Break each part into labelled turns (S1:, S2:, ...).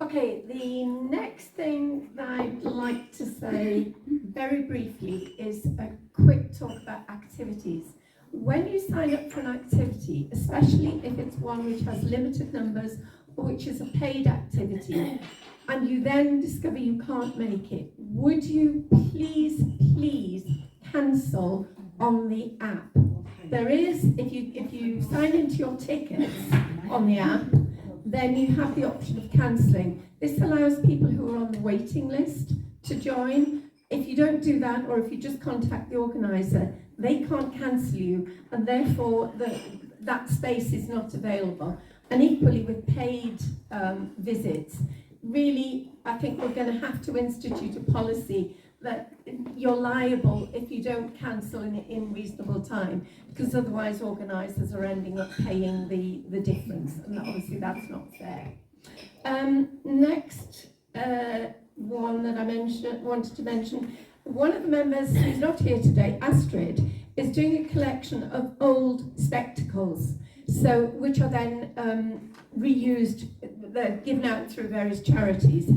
S1: Okay, the next thing that I'd like to say very briefly is a quick talk about activities. When you sign up for an activity, especially if it's one which has limited numbers or which is a paid activity, and you then discover you can't make it, would you please cancel on the app? There is, if you sign into your tickets on the app, then you have the option of cancelling. This allows people who are on the waiting list to join. If you don't do that, or if you just contact the organiser, they can't cancel you, and therefore that space is not available. And equally with paid visits, really, I think we're going to have to institute a policy that you're liable if you don't cancel in reasonable time, because otherwise organisers are ending up paying the difference, and obviously that's not fair. Next one that I wanted to mention, one of the members who's not here today, Astrid, is doing a collection of old spectacles, so which are then reused, they're given out through various charities.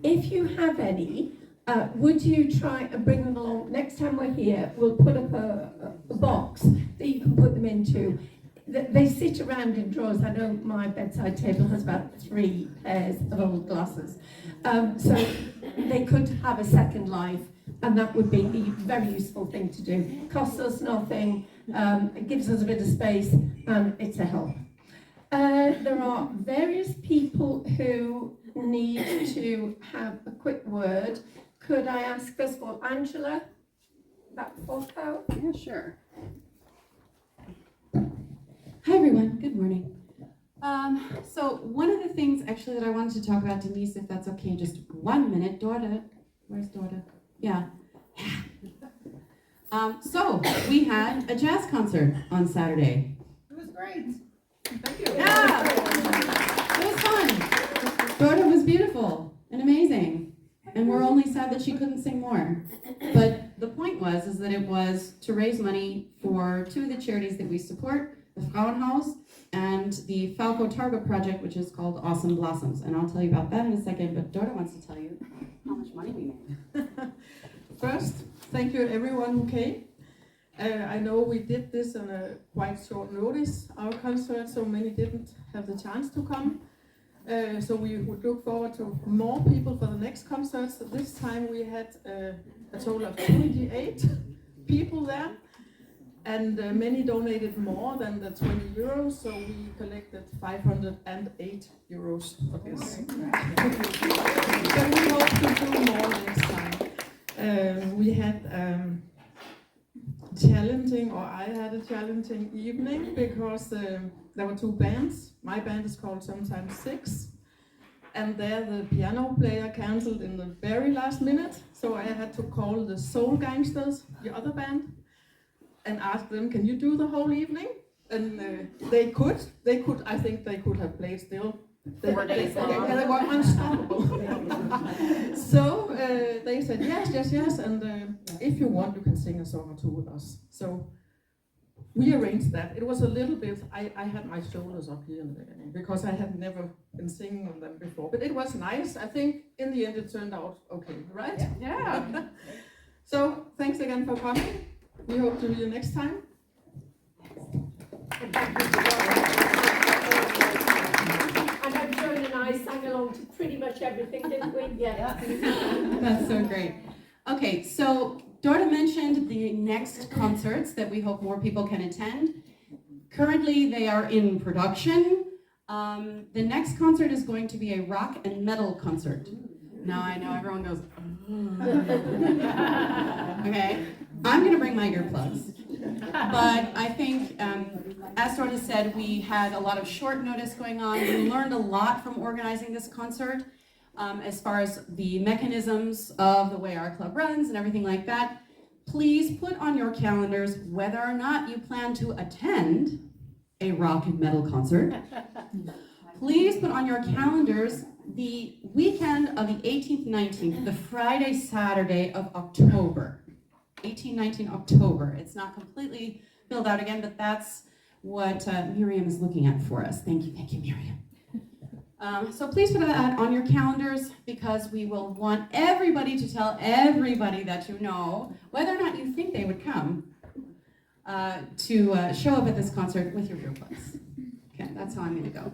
S1: If you have any, would you try and bring them along? Next time we're here, we'll put up a box that you can put them into. They sit around in drawers. I know my bedside table has about 3 pairs of old glasses. So they could have a second life, and that would be a very useful thing to do. It costs us nothing, it gives us a bit of space, and it's a help. There are various people who need to have a quick word. Could I ask first of all, Angela, that photo?
S2: Yeah, sure. Hi everyone, good morning. So one of the things actually that I wanted to talk about, Denise, if that's okay, just 1 minute. Dorda, where's Dorda? Yeah. So we had a jazz concert on Saturday.
S3: It was great. Thank you.
S2: Yeah, it was fun. Dorda was beautiful and amazing. And we're only sad that she couldn't sing more. But the point was that it was to raise money for 2 of the charities that we support, the Frauenhaus and the Falco Target project, which is called Awesome Blossoms. And I'll tell you about that in a second, but Dorda wants to tell you how much money we made.
S3: First, thank you everyone who came. I know we did this on a quite short notice, our concert, so many didn't have the chance to come. So we would look forward to more people for the next concerts. This time we had a total of 28 people there, and many donated more than the 20 euros, so we collected 508 euros for this. So we hope to do more next time. We had challenging, or I had a challenging evening, because there were 2 bands. My band is called Sometimes 6, and there the piano player cancelled in the very last minute, so I had to call the Soul Gangsters, the other band, and ask them, can you do the whole evening? And they could, I think they could have played still. They were unstoppable. So they said yes, and if you want, you can sing a song or 2 with us. So we arranged that. It was a little bit, I had my shoulders up here in the beginning, because I had never been singing on them before. But it was nice. I think in the end it turned out okay, right?
S2: Yeah.
S3: So thanks again for coming. We hope to see you next time.
S1: And I'm Joan and I sang along to pretty much everything, didn't we? Yeah.
S2: That's so great. Okay, so Dorda mentioned the next concerts that we hope more people can attend. Currently, they are in production. The next concert is going to be a rock and metal concert. Now I know everyone goes, okay, I'm going to bring my earplugs. But I think, as Dorda said, we had a lot of short notice going on. We learned a lot from organizing this concert, as far as the mechanisms of the way our club runs and everything like that. Please put on your calendars whether or not you plan to attend a rock and metal concert. Please put on your calendars the weekend of the 18th, 19th, the Friday, Saturday of October. 18, 19 October. It's not completely filled out again, but that's what Miriam is looking at for us. Thank you, Miriam. So please put that on your calendars because we will want everybody to tell everybody that you know, whether or not you think they would come, to show up at this concert with your earplugs. Okay, that's how I'm going to go.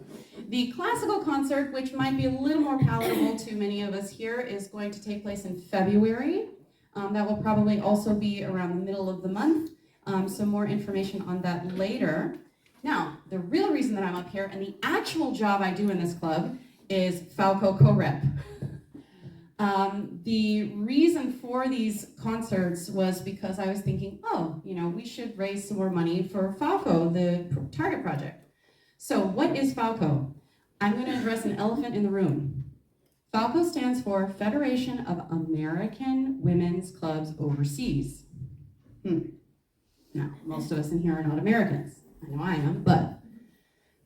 S2: The classical concert, which might be a little more palatable to many of us here, is going to take place in February. That will probably also be around the middle of the month. Some more information on that later. Now, the real reason that I'm up here and the actual job I do in this club is Falco co-rep. The reason for these concerts was because I was thinking, oh, we should raise some more money for Falco, the target project. So what is Falco? I'm going to address an elephant in the room. Falco stands for Federation of American Women's Clubs Overseas. Now, most of us in here are not Americans. I know I am, but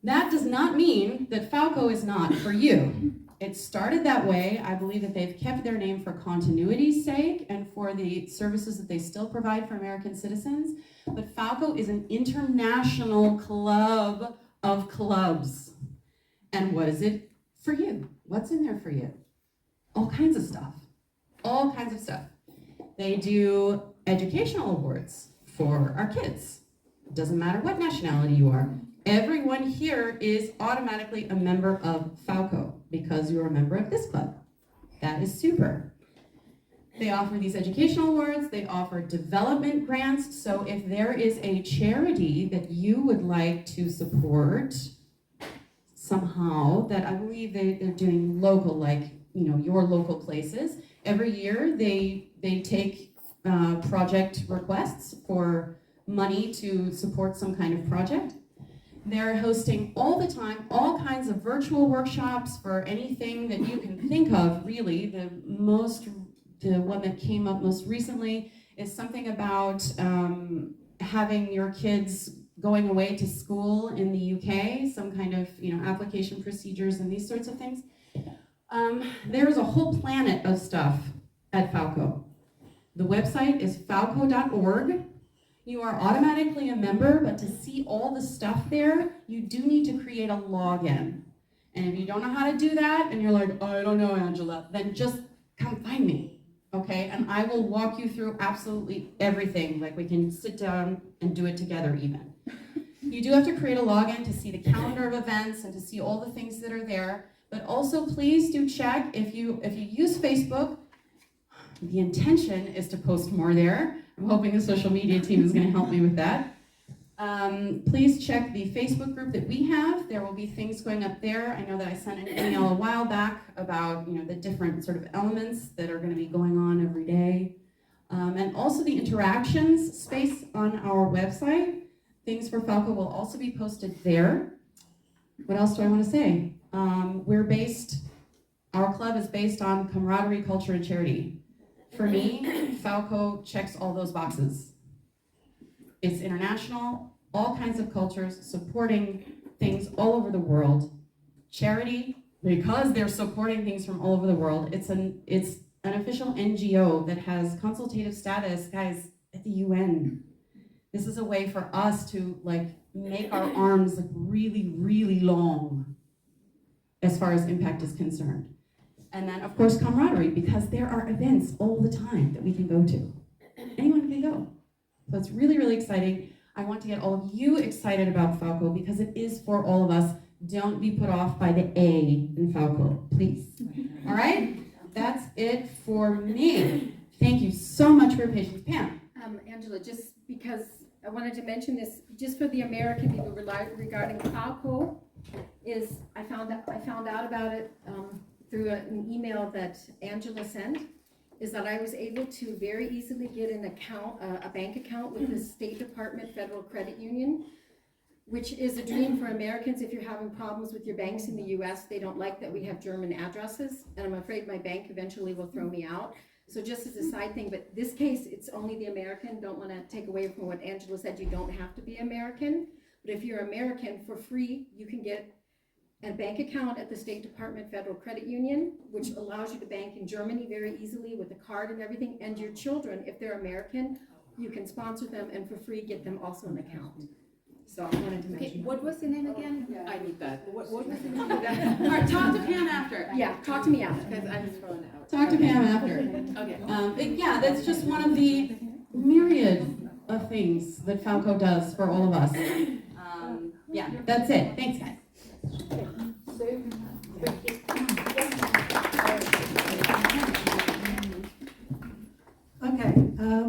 S2: that does not mean that Falco is not for you. It started that way. I believe that they've kept their name for continuity's sake and for the services that they still provide for American citizens. But Falco is an international club of clubs. And what is it for you? What's in there for you? All kinds of stuff. All kinds of stuff. They do educational awards for our kids. It doesn't matter what nationality you are. Everyone here is automatically a member of Falco because you're a member of this club. That is super. They offer these educational awards. They offer development grants. So if there is a charity that you would like to support somehow, that I believe they're doing local, like your local places. Every year they take project requests for money to support some kind of project. They're hosting all the time all kinds of virtual workshops for anything that you can think of, really. The one that came up most recently is something about having your kids going away to school in the UK, some kind of application procedures and these sorts of things. There's a whole planet of stuff at Falco. The website is falco.org. You are automatically a member, but to see all the stuff there, you do need to create a login. And if you don't know how to do that, and you're like, oh, I don't know, Angela, then just come find me, okay? And I will walk you through absolutely everything. Like, we can sit down and do it together even. You do have to create a login to see the calendar of events and to see all the things that are there. But also, please do check if you use Facebook. The intention is to post more there. I'm hoping the social media team is going to help me with that. Please check the Facebook group that we have. There will be things going up there. I know that I sent an email a while back about the different sort of elements that are going to be going on every day. And also the interactions space on our website. Things for Falco will also be posted there. What else do I want to say? Our club is based on camaraderie, culture, and charity. For me, Falco checks all those boxes. It's international, all kinds of cultures, supporting things all over the world. Charity, because they're supporting things from all over the world, it's an official NGO that has consultative status, guys, at the UN. This is a way for us to make our arms really, really long as far as impact is concerned. And then, of course, camaraderie, because there are events all the time that we can go to. Anyone can go. So it's really, really exciting. I want to get all of you excited about Falco because it is for all of us. Don't be put off by the A in Falco, please. All right? That's it for me. Thank you so much for your patience. Pam.
S1: Angela, just because I wanted to mention this, just for the American people regarding Falco, is I found out about it through an email that Angela sent, is that I was able to very easily get an account, a bank account with the State Department Federal Credit Union, which is a dream for Americans if you're having problems with your banks in the US. They don't like that we have German addresses, and I'm afraid my bank eventually will throw me out. So just as a side thing, but this case, it's only the American. Don't want to take away from what Angela said, you don't have to be American, but if you're American, for free, you can get a bank account at the State Department Federal Credit Union, which allows you to bank in Germany very easily with a card and everything. And your children, if they're American, you can sponsor them and for free get them also an account.
S4: So I wanted to mention.
S5: What was the name again? I need that. What was the name?
S2: All right, talk to Pam after.
S5: Yeah, talk to me after, because I'm thrown out.
S2: Talk to Pam after.
S5: Okay.
S2: Yeah, that's just one of the myriad of things that Falco does for all of us. Yeah, that's it. Thanks, guys.
S6: Okay,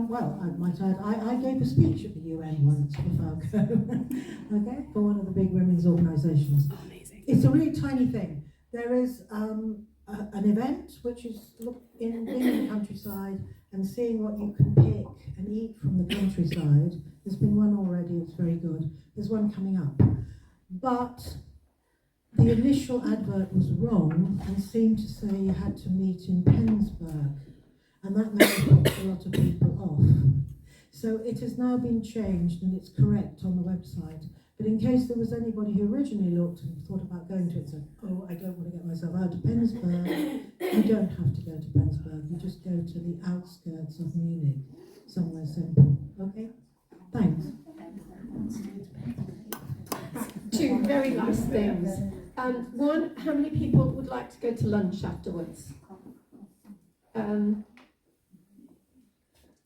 S6: well, I might add, I gave a speech at the UN once for Falco, okay, for one of the big women's organisations.
S2: Amazing.
S6: It's a really tiny thing. There is an event which is in the countryside and seeing what you can pick and eat from the countryside. There's been one already, it's very good. There's one coming up. But the initial advert was wrong and seemed to say you had to meet in Pennsburg. And that may have put a lot of people off. So it has now been changed and it's correct on the website. But in case there was anybody who originally looked and thought about going to it and said, oh, I don't want to get myself out to Pennsburg, you don't have to go to Pennsburg. You just go to the outskirts of Munich, somewhere simple. Okay? Thanks.
S1: Two very last things. One, how many people would like to go to lunch afterwards?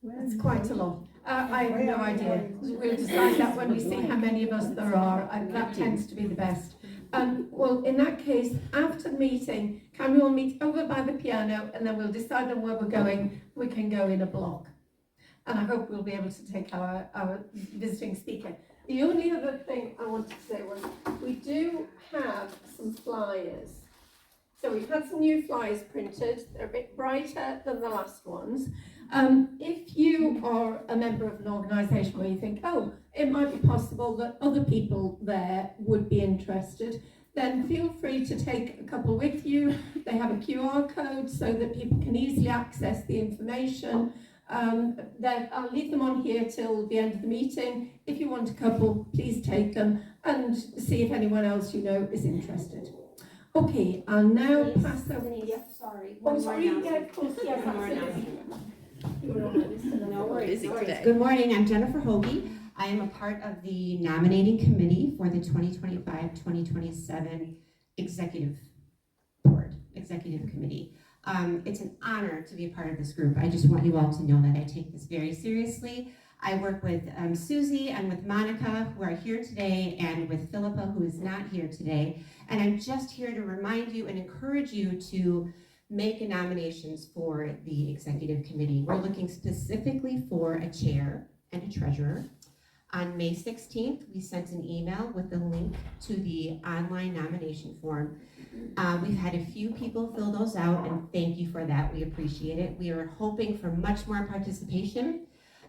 S1: It's quite a lot. I have no idea. We'll decide that when we see how many of us there are. That tends to be the best. Well, in that case, after the meeting, can we all meet over by the piano and then we'll decide on where we're going. We can go in a block. And I hope we'll be able to take our visiting speaker. The only other thing I wanted to say was we do have some flyers. So we've had some new flyers printed. They're a bit brighter than the last ones. If you are a member of an organisation where you think, oh, it might be possible that other people there would be interested, then feel free to take a couple with you. They have a QR code so that people can easily access the information. I'll leave them on here till the end of the meeting. If you want a couple, please take them and see if anyone else you know is interested. Okay, I'll now pass over.
S7: Yeah, sorry.
S1: Oh, sorry, yeah, of course, yes,
S7: One more
S1: absolutely.
S7: No worries.
S5: Today.
S7: Good morning, I'm Jennifer Hoagie. I am a part of the nominating committee for the 2025-2027 Executive Committee. It's an honor to be a part of this group. I just want you all to know that I take this very seriously. I work with Susie and with Monica, who are here today, and with Philippa, who is not here today. And I'm just here to remind you and encourage you to make nominations for the executive committee. We're looking specifically for a chair and a treasurer. On May 16th, we sent an email with the link to the online nomination form. We've had a few people fill those out, and thank you for that. We appreciate it. We are hoping for much more participation.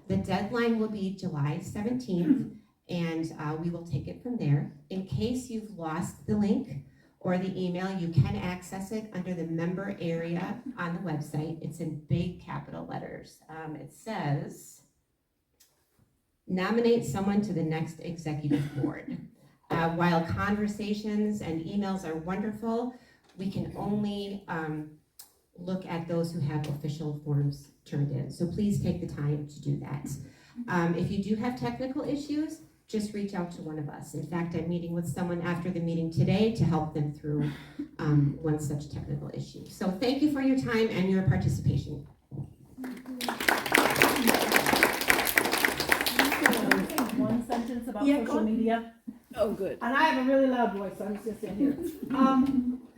S7: The deadline will be July 17th, and we will take it from there. In case you've lost the link or the email, you can access it under the member area on the website. It's in big capital letters. It says, nominate someone to the next executive board. While conversations and emails are wonderful, we can only look at those who have official forms turned in. So please take the time to do that. If you do have technical issues, just reach out to one of us. In fact, I'm meeting with someone after the meeting today to help them through one such technical issue. So thank you for your time and your participation.
S8: One sentence about
S1: Yeah, go
S8: social
S1: on.
S8: media.
S5: Oh, good.
S8: And I have a really loud voice, so I'm just gonna stand here.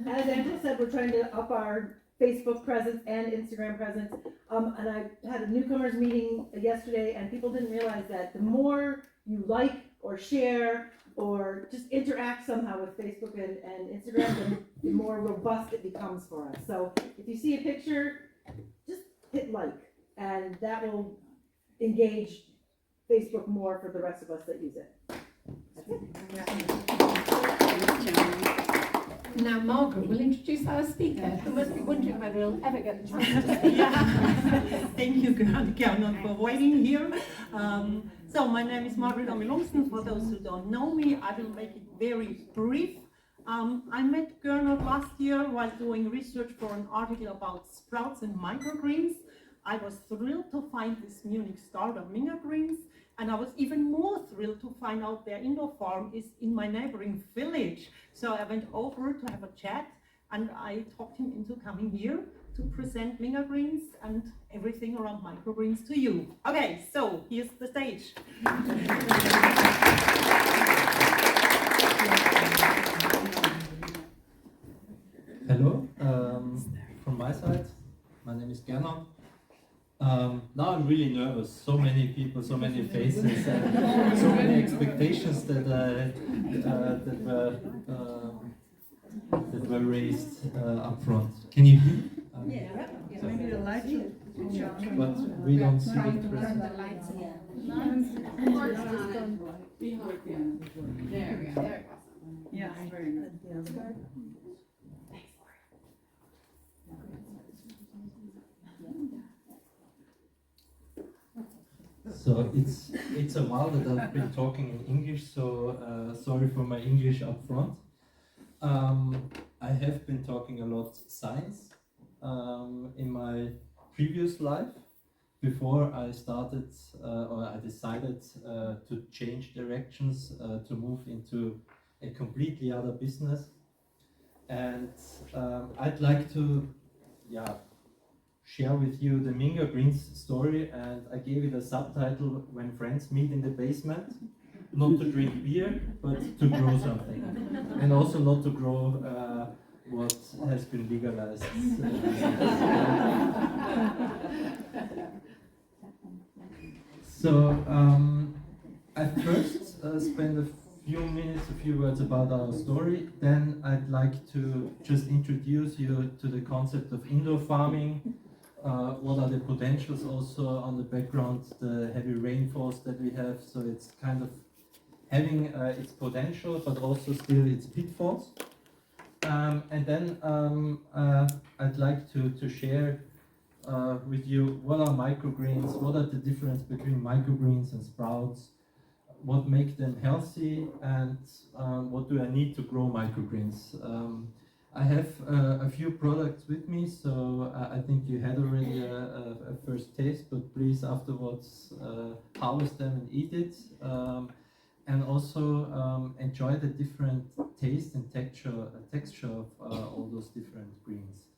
S8: As Angela said, we're trying to up our Facebook presence and Instagram presence. And I had a newcomers meeting yesterday, and people didn't realize that the more you like or share or just interact somehow with Facebook and Instagram, then the more robust it becomes for us. So if you see a picture, just hit like, and that will engage Facebook more for the rest of us that use it.
S1: Now Margaret will introduce our speaker, who must be wondering whether he'll ever get the chance to speak.
S9: Thank you, Gernot, for waiting here. So my name is Margaret Lumsen. For those who don't know me, I will make it very brief. I met Gernot last year while doing research for an article about sprouts and microgreens. I was thrilled to find this Munich startup, MingaGreens, and I was even more thrilled to find out their indoor farm is in my neighboring village. So I went over to have a chat, and I talked him into coming here to present MingaGreens and everything around microgreens to you. Okay, so here's the stage.
S4: Hello, from my side, my name is Gernot. Now I'm really nervous, so many people, so many faces, and so many expectations that were raised up front. Can you hear?
S8: Maybe the lights should.
S4: But we don't see the present.
S5: There we go.
S8: Yeah, very good.
S4: So it's a while that I've been talking in English, so sorry for my English up front. I have been talking a lot science in my previous life before I started or I decided to change directions to move into a completely other business, and I'd like to share with you the MingaGreens story, and I gave it a subtitle, When Friends Meet in the Basement. Not to drink beer, but to grow something. And also not to grow what has been legalized. So I first spend a few words about our story. Then I'd like to just introduce you to the concept of indoor farming. What are the potentials also on the background, the heavy rainfalls that we have. So it's kind of having its potential, but also still its pitfalls. And then I'd like to share with you what are microgreens, what are the difference between microgreens and sprouts, what make them healthy, and what do I need to grow microgreens. I have a few products with me, so I think you had already a first taste, but please afterwards harvest them and eat it. And also enjoy the different taste and texture of all those different greens.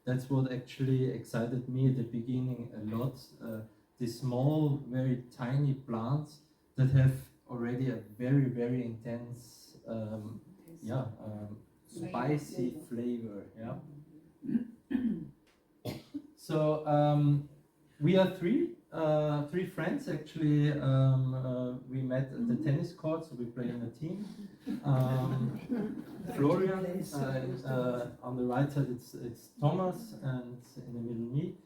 S4: That's what actually excited me at the beginning a lot. These small, very tiny plants that have already a very, very intense, spicy flavor. So we are three friends actually. We met at the tennis court, so we play in a team. Florian, on the right side it's Thomas, and in the middle me.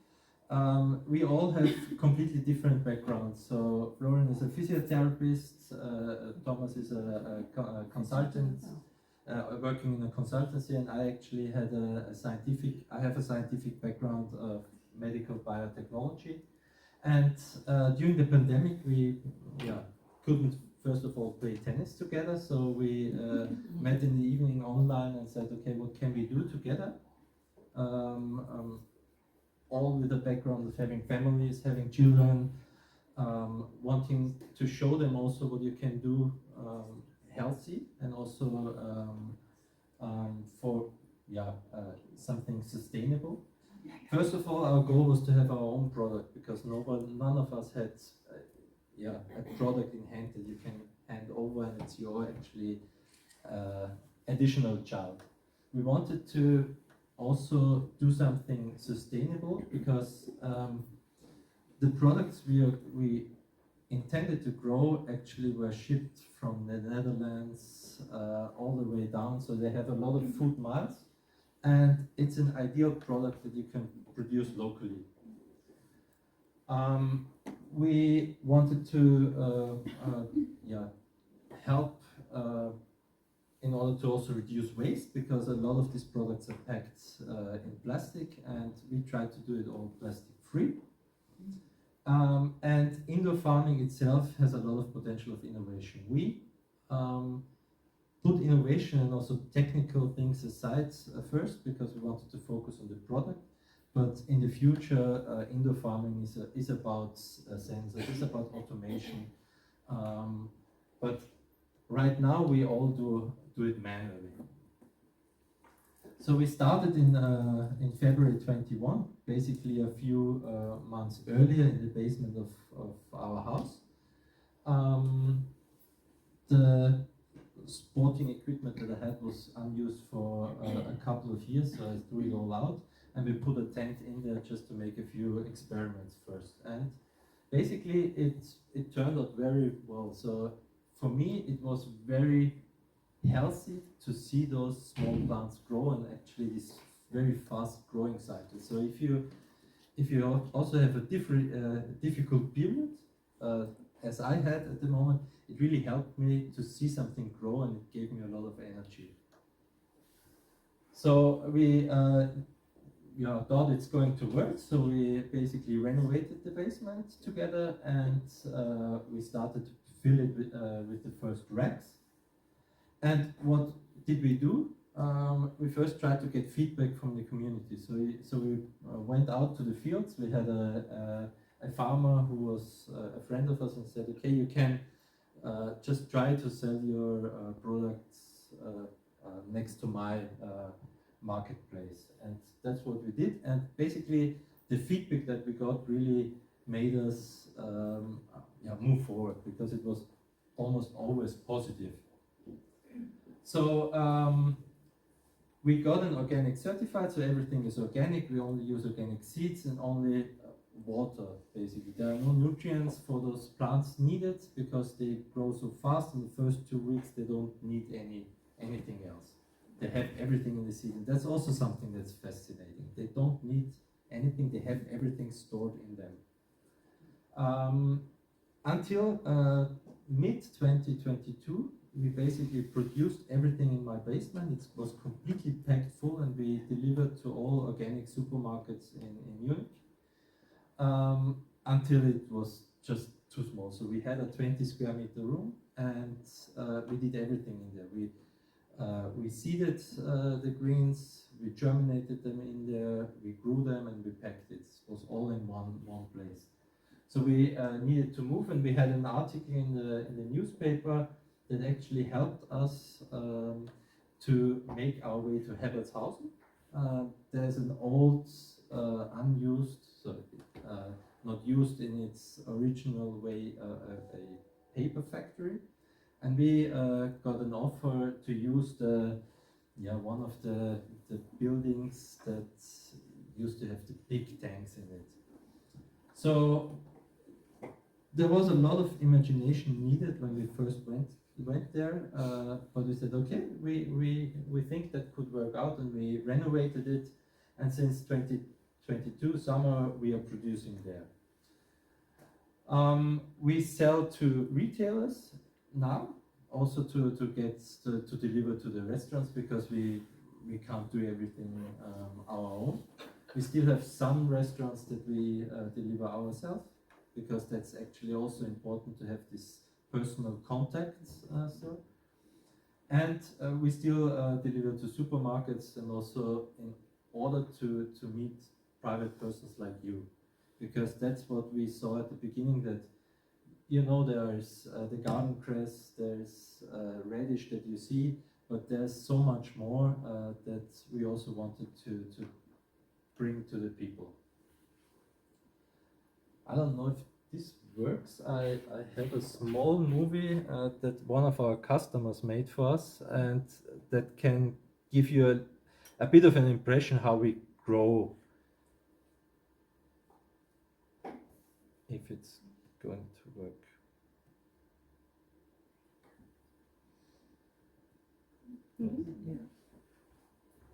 S4: We all have completely different backgrounds. So Florian is a physiotherapist, Thomas is a consultant, working in a consultancy, and I actually had I have a scientific background of medical biotechnology. And during the pandemic, we couldn't first of all play tennis together, so we met in the evening online and said, okay, what can we do together? All with the background of having families, having children, wanting to show them also what you can do healthy, and also for something sustainable. First of all, our goal was to have our own product, because none of us had a product in hand that you can hand over and it's your actually additional child. We wanted to also do something sustainable, because the products we intended to grow actually were shipped from the Netherlands all the way down, so they have a lot of food miles, and it's an ideal product that you can produce locally. We wanted to help in order to also reduce waste, because a lot of these products are packed in plastic, and we tried to do it all plastic free. And indoor farming itself has a lot of potential of innovation. We put innovation and also technical things aside first, because we wanted to focus on the product, but in the future, indoor farming is about sensors, is about automation. But right now we all do it manually. So we started in February 21, basically a few months earlier in the basement of our house. The sporting equipment that I had was unused for a couple of years, so I threw it all out, and we put a tent in there just to make a few experiments first. And basically it turned out very well. So for me it was very healthy to see those small plants grow, and actually this very fast growing cycle. So if you also have a difficult period, as I had at the moment, it really helped me to see something grow, and it gave me a lot of energy. So we thought it's going to work, so we basically renovated the basement together, and we started to fill it with the first racks. And what did we do? We first tried to get feedback from the community. So we went out to the fields. We had a farmer who was a friend of us and said, okay, you can just try to sell your products next to my marketplace. And that's what we did. And basically the feedback that we got really made us move forward, because it was almost always positive. So we got an organic certified, so everything is organic. We only use organic seeds and only water, basically. There are no nutrients for those plants needed, because they grow so fast. In the first 2 weeks they don't need anything else. They have everything in the seed, and that's also something that's fascinating. They don't need anything, they have everything stored in them. Until mid-2022, we basically produced everything in my basement. It was completely packed full, and we delivered to all organic supermarkets in Munich, until it was just too small. So we had a 20 square meter room, and we did everything in there. We seeded the greens, we germinated them in there, we grew them, and we packed it. It was all in one place. So we needed to move, and we had an article in the newspaper that actually helped us to make our way to Herbertshausen. There's an old, unused, not used in its original way, a paper factory. And we got an offer to use one of the buildings that used to have the big tanks in it. So there was a lot of imagination needed when we first went there, but we said, okay, we think that could work out, and we renovated it, and since 2022 summer we are producing there. We sell to retailers now, also to deliver to the restaurants, because we can't do everything our own. We still have some restaurants that we deliver ourselves, because that's actually also important to have this personal contact. And we still deliver to supermarkets, and also in order to meet private persons like you, because that's what we saw at the beginning, that there is the garden cress, there's radish that you see, but there's so much more that we also wanted to bring to the people. I don't know if this works. I have a small movie that one of our customers made for us, and that can give you a bit of an impression how we grow. If it's going to work. Yeah.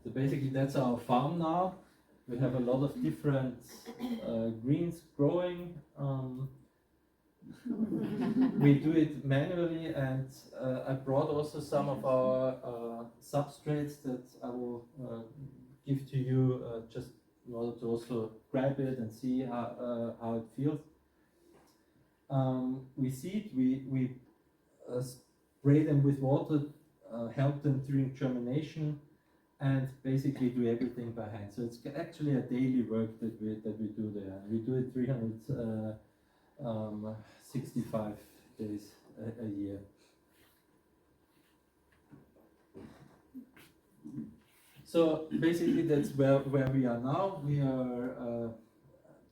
S4: So basically that's our farm now. We have a lot of different greens growing. We do it manually, and I brought also some of our substrates that I will give to you just in order to also grab it and see how it feels. We seed, we spray them with water, help them during germination, and basically do everything by hand. So it's actually a daily work that we do there. We do it 365 days a year. So basically that's where we are now. We are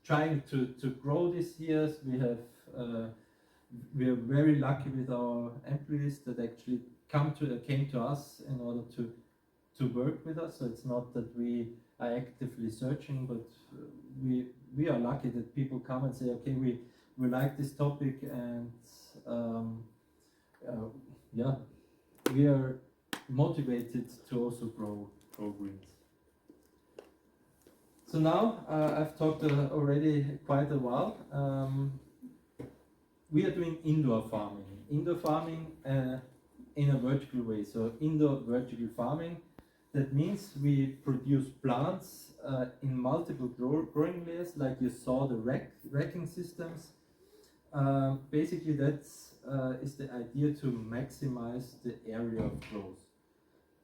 S4: trying to grow this year. We are very lucky with our employees that actually came to us in order to work with us. So it's not that we are actively searching, but we are lucky that people come and say, okay, we like this topic, and yeah, we are motivated to also grow greens. So now I've talked already quite a while. We are doing indoor farming. Indoor farming in a vertical way. So indoor vertical farming, that means we produce plants in multiple growing layers, like you saw the racking systems. Basically, that's is the idea to maximize the area of growth.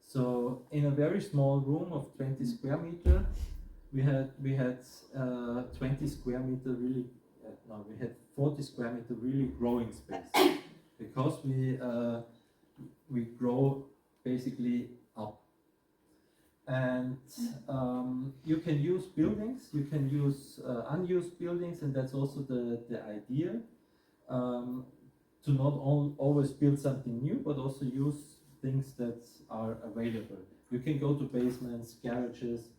S4: So in a very small room of 20 square meter, we had 20 square meter really. No, we had 40 square meter really growing space, because we grow basically up. And you can use buildings, you can use unused buildings, and that's also the idea, to not always build something new, but also use things that are available. You can go to basements, garages,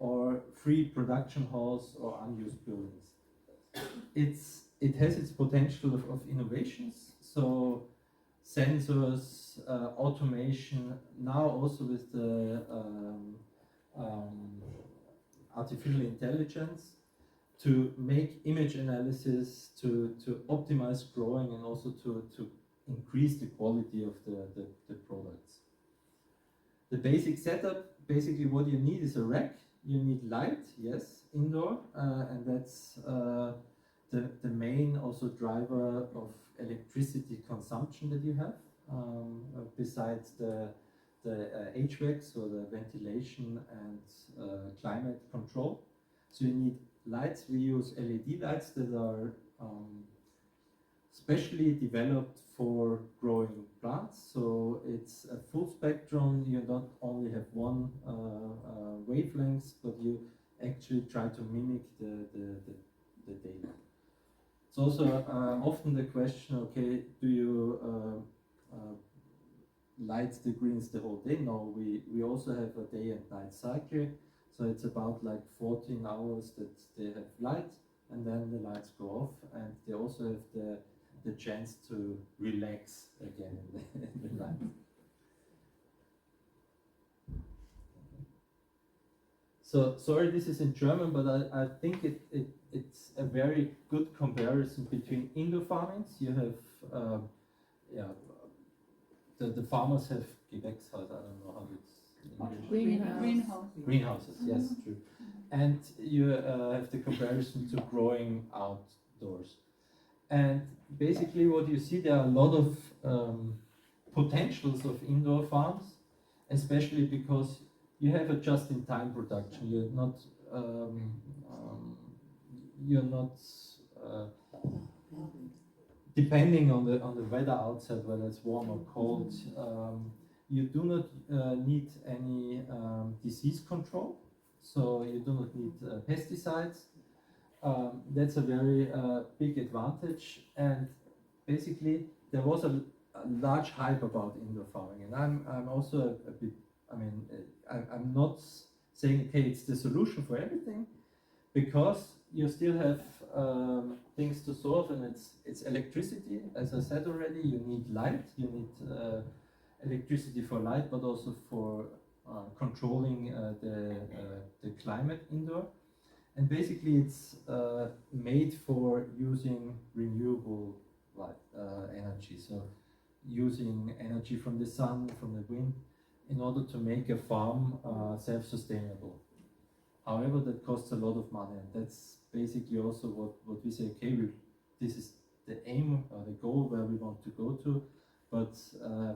S4: or free production halls or unused buildings. It has its potential of innovations, so sensors, automation, now also with the artificial intelligence, to make image analysis, to optimize growing, and also to increase the quality of the products. The basic setup, basically what you need is a rack, you need light, yes, indoor, and that's the main also driver of electricity consumption that you have, besides the HVAC, so the ventilation and climate control. So you need lights. We use LED lights that are specially developed for growing plants. So it's a full spectrum. You don't only have one wavelength, but you actually try to mimic the data. It's also often the question, okay, do you light the greens the whole day? No, we also have a day and night cycle. So it's about like 14 hours that they have light, and then the lights go off, and they also have the chance to relax again in the light. So sorry, this is in German, but I think it's a very good comparison between indoor farmings. You have the farmers have Gewächshaus, I don't know how it's in English. Greenhouses, yes, true. And you have the comparison to growing outdoors. And basically what you see, there are a lot of potentials of indoor farms, especially because you have a just-in-time production. You're not depending on the weather outside, whether it's warm or cold. You do not need any disease control, so you do not need pesticides. That's a very big advantage, and basically there was a large hype about indoor farming, and I'm also a bit, I'm not saying, okay, it's the solution for everything, because you still have things to solve, and it's electricity. As I said already, you need light, you need electricity for light, but also for controlling the climate indoor. And basically it's made for using renewable energy, so using energy from the sun, from the wind, in order to make a farm self-sustainable. However, that costs a lot of money, and that's basically also what we say, okay, this is the aim or the goal where we want to go to, but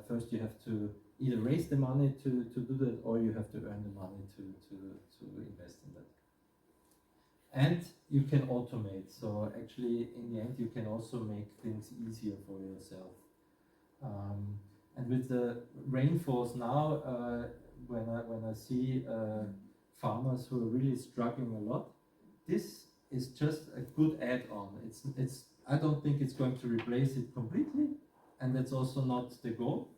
S4: first you have to either raise the money to do that, or you have to earn the money to invest in that. And you can automate, so actually in the end you can also make things easier for yourself. And with the rainfalls now, when I see farmers who are really struggling a lot, this is just a good add-on. I don't think it's going to replace it completely, and that's also not the goal,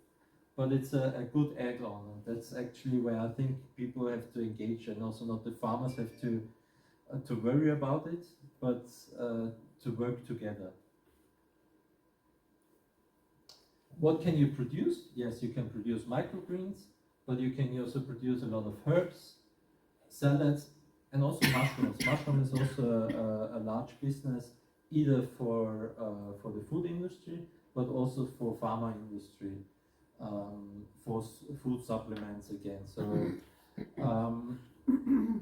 S4: but it's a good add-on, and that's actually where I think people have to engage, and also not the farmers have to worry about it, but to work together. What can you produce? Yes, you can produce microgreens, but you can also produce a lot of herbs, salads, and also mushrooms. Mushroom is also a large business, either for the food industry, but also for pharma industry, for food supplements again. So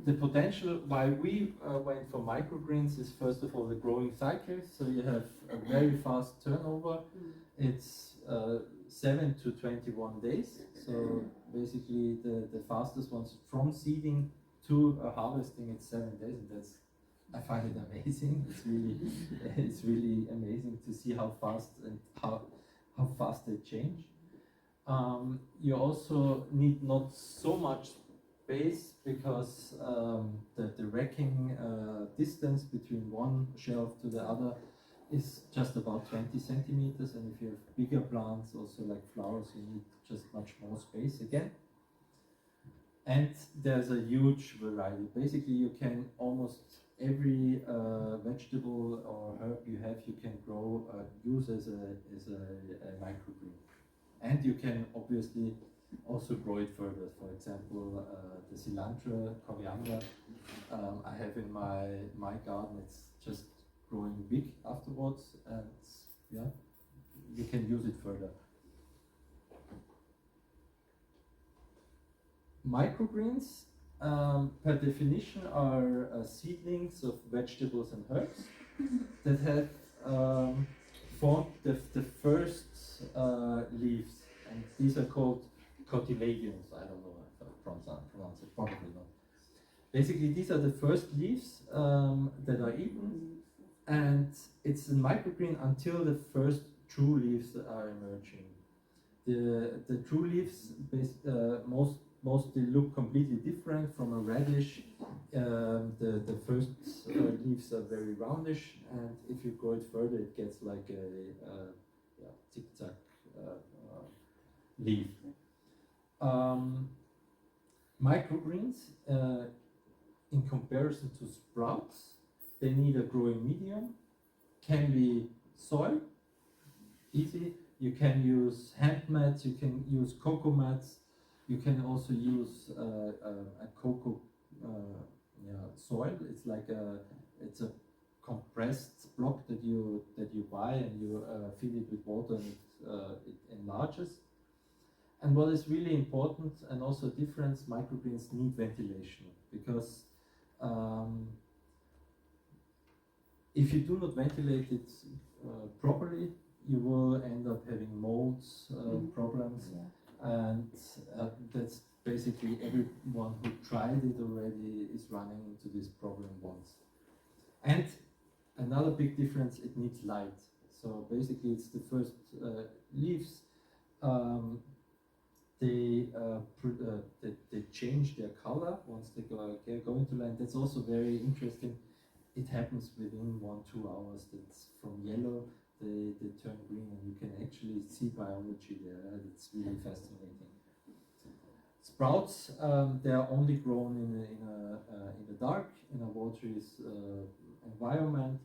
S4: the potential why we went for microgreens is first of all the growing cycle. So you have a very fast turnover. It's 7 to 21 days. So basically the fastest ones from seeding to harvesting, it's 7 days, and I find it amazing. It's really amazing to see how fast and how fast they change. You also need not so much space, because the racking distance between one shelf to the other is just about 20 centimeters, and if you have bigger plants, also like flowers, you need just much more space again. And there's a huge variety. Basically, you can almost every vegetable or herb you have, you can grow, use as a microgreen. And you can obviously also grow it further. For example, the cilantro, coriander, I have in my garden. It's just growing big afterwards, and yeah, you can use it further. Microgreens, per definition, are seedlings of vegetables and herbs that have formed the first leaves, and these are called cotyledons. I don't know if I pronounce it, probably not. Basically, these are the first leaves that are eaten, and it's a microgreen until the first true leaves are emerging. The true leaves mostly look completely different from a radish. The first leaves are very roundish, and if you grow it further, it gets like a tic-tac leaf. Microgreens, in comparison to sprouts, they need a growing medium. Can be soil, easy. You can use hand mats, you can use cocoa mats, you can also use a cocoa soil. It's like it's a compressed block that you buy, and you fill it with water, and it enlarges. And what is really important, and also a difference, microgreens need ventilation, because if you do not ventilate it properly, you will end up having molds problems, and that's basically everyone who tried it already is running into this problem once. And another big difference, it needs light. So basically it's the first leaves, they change their color once they go into light. That's also very interesting. It happens within 1-2 hours. That's from yellow, they turn green, and you can actually see biology there. It's really fascinating. Sprouts, they are only grown in the dark, in a watery environment,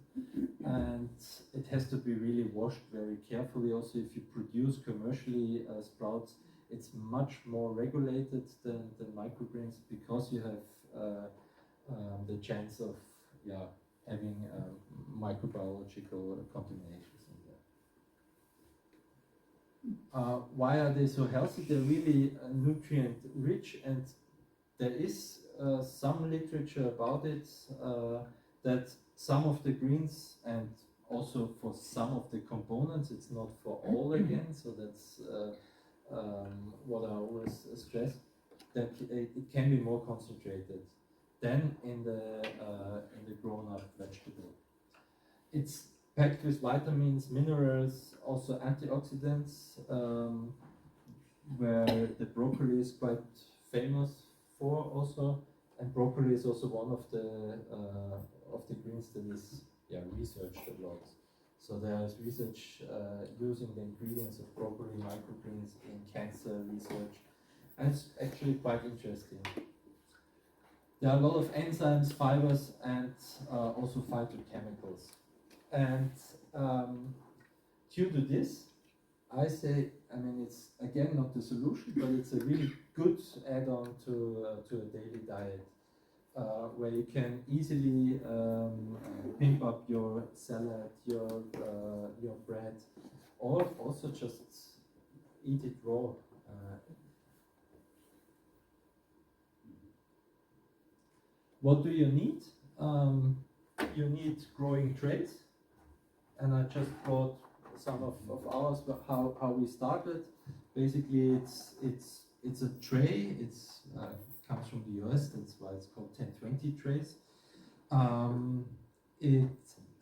S4: and it has to be really washed very carefully. Also, if you produce commercially sprouts, it's much more regulated than microgreens, because you have the chance of having microbiological contaminations in there. Why are they so healthy? They're really nutrient rich, and there is some literature about it, that some of the greens, and also for some of the components, it's not for all again, so that's what I always stress, that it can be more concentrated than in the grown-up vegetable. It's packed with vitamins, minerals, also antioxidants, where the broccoli is quite famous for also, and broccoli is also one of the greens that is researched a lot. So there is research using the ingredients of broccoli microgreens in cancer research, and it's actually quite interesting. There are a lot of enzymes, fibers, and also phytochemicals. And due to this, I say, I mean, it's again not the solution, but it's a really good add-on to a daily diet, where you can easily pimp up your salad, your bread, or also just eat it raw. What do you need? You need growing trays, and I just brought some of ours. How we started. Basically, it's a tray. It's comes from the US. That's why it's called 1020 trays. It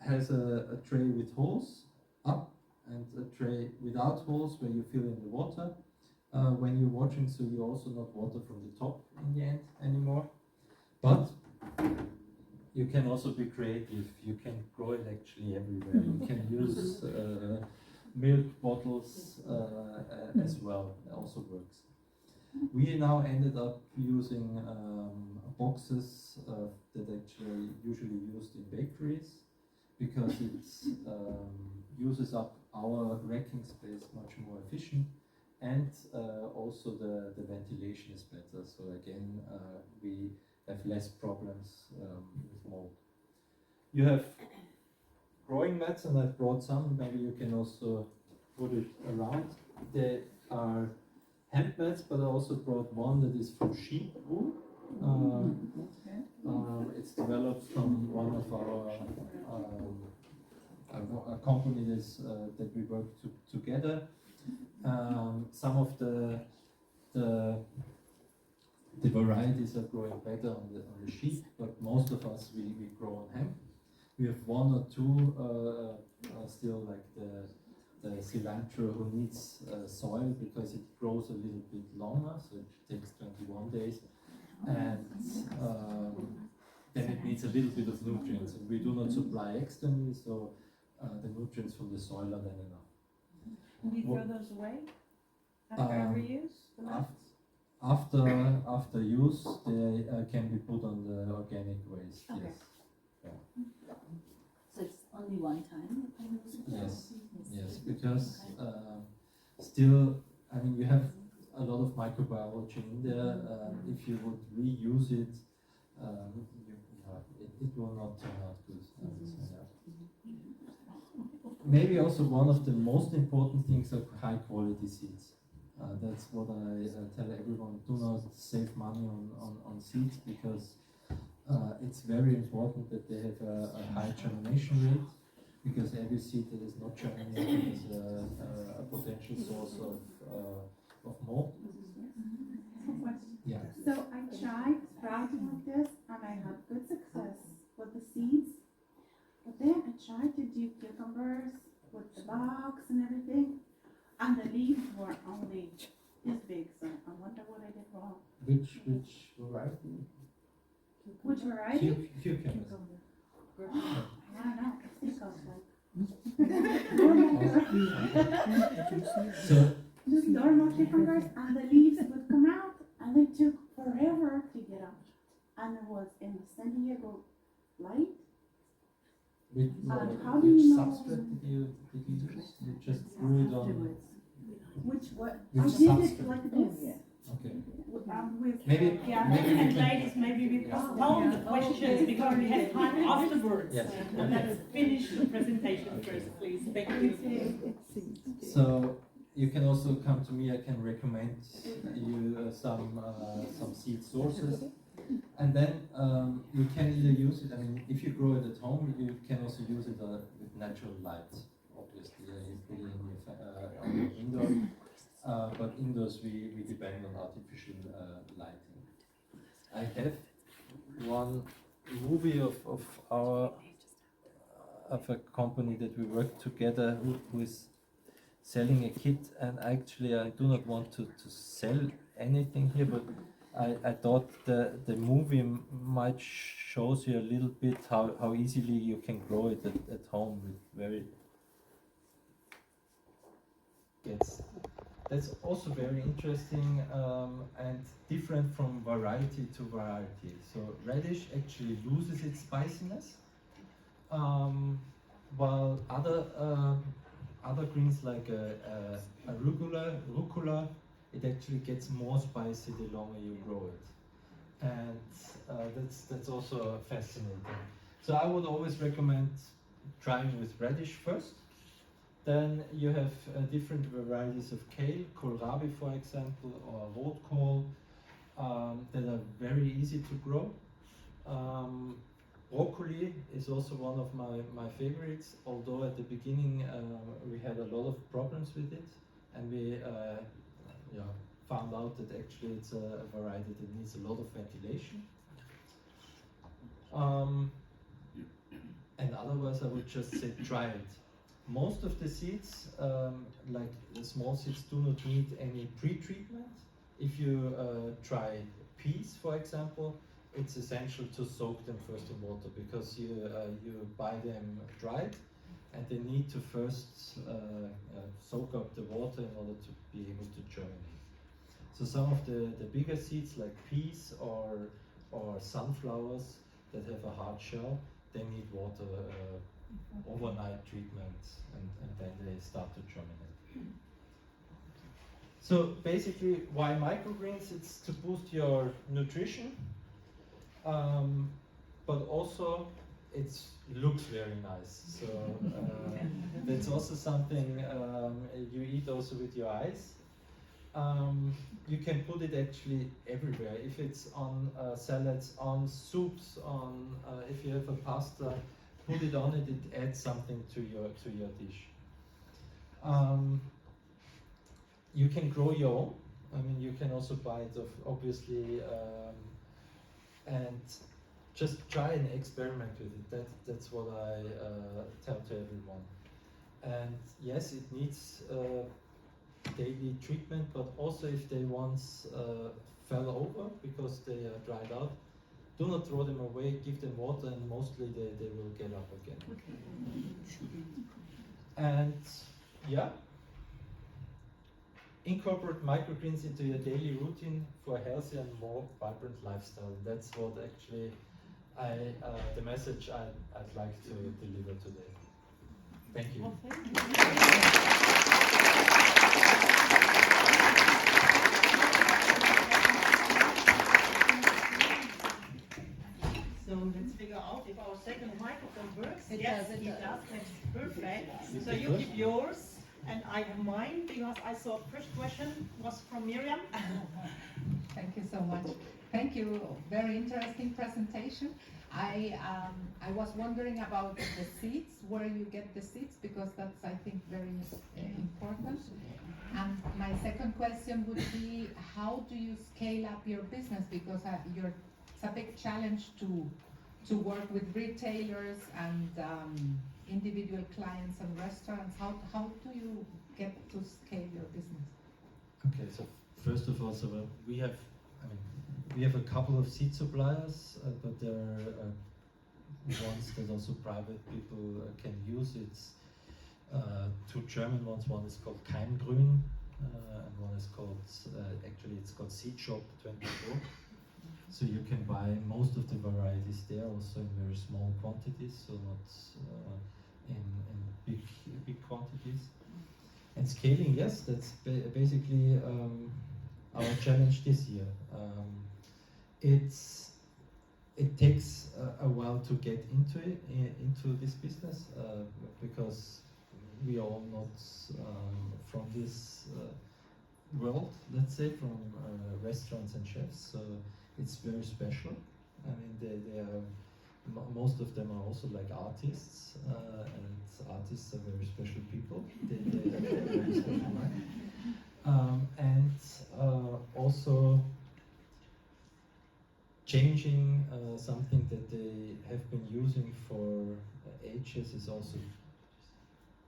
S4: has a tray with holes up and a tray without holes where you fill in the water when you're watching, so you also not water from the top in the end anymore. But you can also be creative. You can grow it actually everywhere. You can use milk bottles as well. It also works. We now ended up using boxes that actually usually used in bakeries, because it uses up our racking space much more efficient, and also the ventilation is better. So again, we have less problems with mold. You have growing mats, and I've brought some. Maybe you can also put it around. They are hemp mats, but I also brought one that is from sheep wool. It's developed from one of our a company that we work together. Some of the varieties are growing better on the sheep, but most of us we grow on hemp. We have one or two still, like the cilantro, who needs soil because it grows a little bit longer, so it takes 21 days, and then it needs a little bit of nutrients, and we do not supply externally, so the nutrients from the soil are then enough.
S9: Do you throw those away after every use?
S4: After use, they can be put on the organic waste.
S9: Okay.
S4: Yes. Yeah.
S10: So it's only one time?
S4: Yes, because still, I mean, you have a lot of microbiology in there. If you would reuse it, it will not turn out good. Maybe also one of the most important things are high quality seeds. That's what I tell everyone. Do not save money on seeds, because it's very important that they have a high germination rate, because every seed that is not germinating is a potential source of mold. Yeah.
S11: So I tried sprouting like this, and I had good success with the seeds. But then I tried to do cucumbers with the box and everything, and the leaves were only this big. So I wonder what I did wrong.
S4: Which variety?
S11: Which variety?
S4: Cucumbers.
S11: I don't know. I think I was
S4: So
S11: just normal cucumbers, and the leaves would come out, and they took forever to get out. And it was in the San Diego light. How do
S4: which
S11: you know?
S4: substrate did you use? You just grew it on.
S11: Which what?
S4: Which
S11: I did it
S4: substrate?
S11: like this.
S4: Okay.
S11: With
S4: Maybe
S9: And
S4: we can.
S9: ladies, maybe we postpone the questions because we have time afterwards.
S4: Yes.
S9: Let's finish the presentation first, please. Thank you.
S4: So you can also come to me. I can recommend you some seed sources, and then you can either use it. I mean, if you grow it at home, you can also use it with natural light. Obviously, you put it in your window. but indoors we depend on artificial lighting. I have one movie of our of a company that we work together who is selling a kit, and actually I do not want to sell anything here, but I thought the movie might shows you a little bit how easily you can grow it at home with very that's also very interesting and different from variety to variety. So radish actually loses its spiciness, while other greens like rucola, it actually gets more spicy the longer you grow it, and that's also fascinating. So I would always recommend trying with radish first. Then you have different varieties of kale, kohlrabi for example, or rotkohl, that are very easy to grow. Broccoli is also one of my favorites, although at the beginning we had a lot of problems with it, and we found out that actually it's a variety that needs a lot of ventilation. And otherwise I would just say try it. Most of the seeds, like the small seeds, do not need any pre-treatment. If you try peas, for example, it's essential to soak them first in water, because you buy them dried, and they need to first soak up the water in order to be able to germinate. So some of the bigger seeds like peas or sunflowers that have a hard shell, they need water overnight treatment, and then they start to germinate. So basically, why microgreens? It's to boost your nutrition, but also it looks very nice. So that's also something you eat also with your eyes. You can put it actually everywhere. If it's on salads, on soups, on if you have a pasta, put it on it. It adds something to your dish. You can grow your own. I mean, you can also buy it, obviously, and just try and experiment with it. That's what I tell to everyone. And yes, it needs daily treatment, but also if they once fell over because they are dried out, do not throw them away, give them water, and mostly they will get up again. And yeah, incorporate microgreens into your daily routine for a healthier and more vibrant lifestyle. That's what actually the message I'd like to deliver today. Thank you.
S9: So let's figure out if our second microphone works.
S5: It
S9: Yes,
S5: does, it
S9: it
S5: does.
S9: does. That's perfect. So you keep yours, and I have mine, because I saw first question was from Miriam.
S12: Thank you so much. Thank you. Very interesting presentation. I was wondering about the seeds, where you get the seeds, because that's, I think, very important. And my second question would be, how do you scale up your business? Because it's a big challenge to work with retailers and individual clients and restaurants. How do you get to scale your business?
S4: Okay, so first of all, we have a couple of seed suppliers, but there are ones that also private people can use. It's two German ones. One is called Keimgrün, and one is called actually it's called Seed Shop 24. So you can buy most of the varieties there, also in very small quantities, so not in big quantities. And scaling, yes, that's basically our challenge this year. It takes a while to get into this business, because we are all not from this world, let's say, from restaurants and chefs. So it's very special. I mean, they are. Most of them are also like artists, and artists are very special people. They have a very special mind. and also changing something that they have been using for ages is also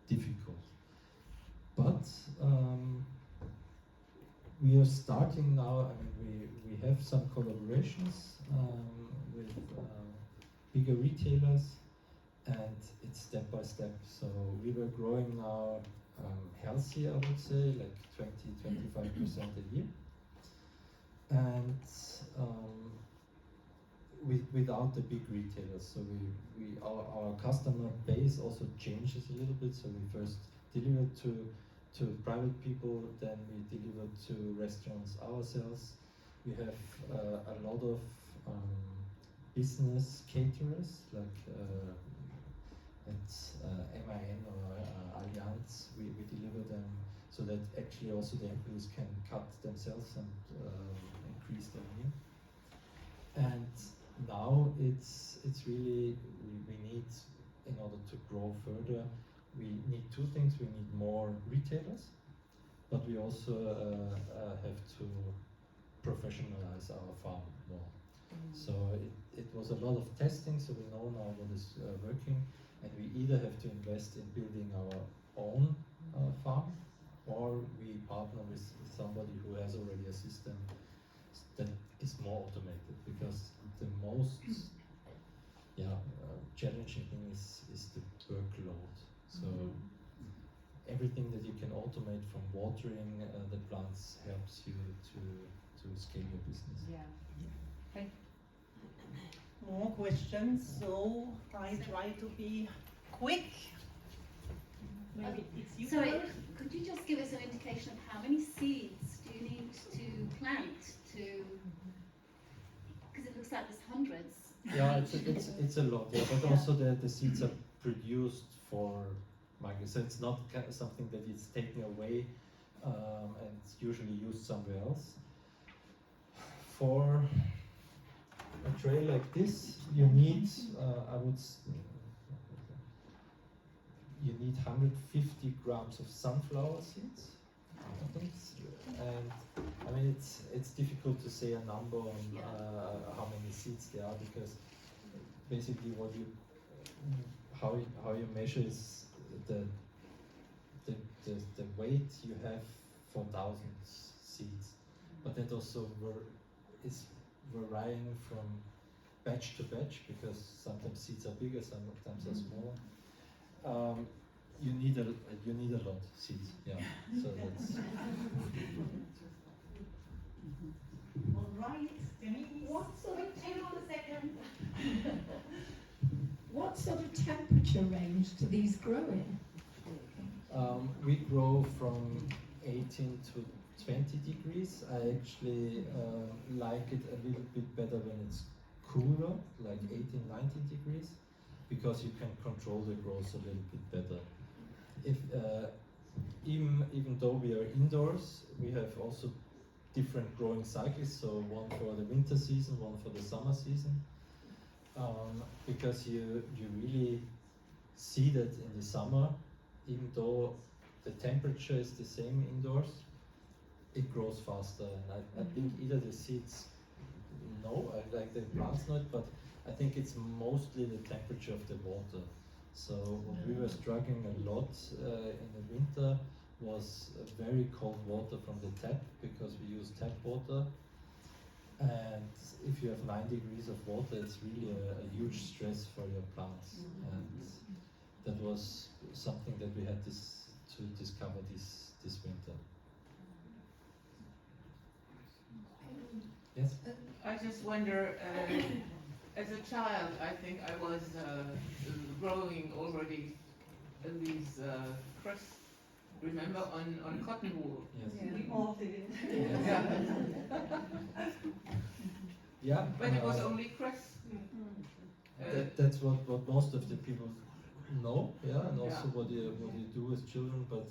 S4: difficult. But we are starting now. I mean, we have some collaborations with bigger retailers, and it's step by step. So we were growing now healthy, I would say, like 20-25% a year, and without the big retailers. So our customer base also changes a little bit. So we first delivered to private people, then we delivered to restaurants ourselves. We have a lot of business caterers, like at MAN or Allianz. We deliver them so that actually also the employees can cut themselves and increase their earning. And now it's really we need, in order to grow further, we need two things. We need more retailers, but we also have to professionalize our farm more. So it was a lot of testing, so we know now what is working, and we either have to invest in building our own farm, or we partner with somebody who has already a system that is more automated, because the most challenging thing is the workload. So everything that you can automate, from watering the plants, helps you to scale your business.
S12: Yeah. Thank
S9: More questions, so I try to be quick. Maybe it's you.
S10: Sorry,
S9: first.
S10: could you just give us an indication of how many seeds do you need to plant to, because it looks like there's hundreds.
S4: Yeah, it's a lot. Yeah, but also the seeds are produced for migraine, so it's not something that is taken away and usually used somewhere else. For a tray like this, you need you need 150 grams of sunflower seeds, I think. And I mean, it's difficult to say a number on how many seeds there are, because basically how you measure is the weight you have for 1,000 seeds, but that also is varying from batch to batch, because sometimes seeds are bigger, sometimes are smaller. You need a lot of seeds, yeah. So that's.
S9: All right, Denise.
S5: Hang on a second.
S1: What sort of temperature range do these grow in?
S4: We grow from 18 to 20 degrees. I actually like it a little bit better when it's cooler, like 18, 19 degrees, because you can control the growth a little bit better. If even though we are indoors, we have also different growing cycles. So one for the winter season, one for the summer season, because you really see that in the summer, even though the temperature is the same indoors, it grows faster. And I think either the seeds like the plants know it, but I think it's mostly the temperature of the water. So what we were struggling a lot in the winter was very cold water from the tap, because we use tap water. And if you have 9 degrees of water, it's really a huge stress for your plants. And that was something that we had to discover this winter. Yes?
S13: I just wonder, as a child, I think I was growing already these crusts, remember, on cotton wool.
S4: Yes.
S9: Yeah. We all did.
S4: Yeah.
S13: But it was only crusts.
S4: That's what most of the people know, yeah, and also what you do with children. But